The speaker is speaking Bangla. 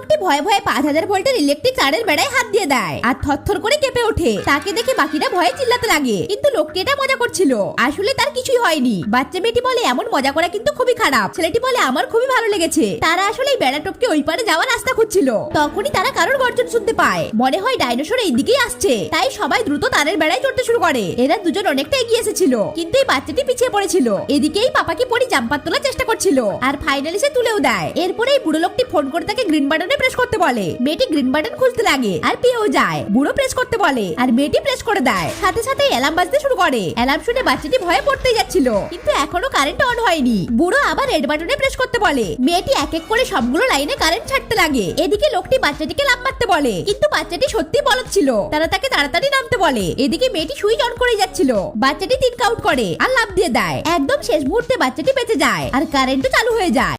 লোকটি ভয়ে ভয়ে 5000 ভোল্টের ইলেকট্রিক তারের বেড়ায় হাত দিয়ে দেয় আর থরথর করে কেঁপে ওঠে। তাকে দেখে বাকিরা ভয়ে চিল্লাতে লাগে, কিন্তু লোকটি এটা মজা করছিল, আসলে তার কিছুই হয়নি। বাচ্চা মেয়েটি বলে এমন মজা করা কিন্তু খুবই খারাপ। ছেলেটি বলে আমার খুবই ভালো লেগেছে। তারা আসলে এই বেড়া টপকে ওই পারে যাওয়ার রাস্তা খুঁজছিল, তখনই তারা কারোর গর্জন শুনতে পায়। মনে হয় ডাইনোসর এই দিকেই আসছে, তাই সবাই দ্রুত তারের বেড়ায় চড়তে শুরু করে। এরা দুজন অনেকটা এগিয়ে এসেছিল, কিন্তু এই বাচ্চাটি পিছিয়ে পড়েছিল। এদিকেই পাপাকে পরি জাম্পার তোলার চেষ্টা করছিল, আর ফাইনালি সে তুলেও দেয়। এরপরে এই বুড়ো লোকটি ফোন করে তাকে গ্রিন বাটনে প্রেস করতে বলে। মেয়েটি গ্রিন বাটন খুঁজতে লাগে আর পেয়েও যায়। বুড়ো প্রেস করতে বলে আর মেয়েটি প্রেস করে দেয়। সাথে সাথে অ্যালার্ম বাজতে শুরু করে। অ্যালার্ম শুনে বাচ্চাটি ভয়ে পড়তে যাচ্ছিল, কিন্তু এখনো কারেন্ট অন হয়নি। বুড়ো আবার রেড বাটনে প্রেস করতে বলে। মেয়েটি এক এক করে সবগুলো লাইনে কারেন্ট ছাড়তে লাগে। এদিকে লোকটি বাচ্চাটিকে লাফ মারতে বলে, কিন্তু বাচ্চাটি সত্যি বলদ ছিল। তারা তাকে তাড়াতাড়ি নামতে বলে। এদিকে মেয়েটি সুইচ অন করে যাচ্ছিল। বাচ্চাটি 3 কাউন্ট করে আর লাফ দিয়ে দেয়। একদম শেষ মুহূর্তে বাচ্চাটি বেঁচে যায় আর কারেন্টও চালু হয়ে যায়।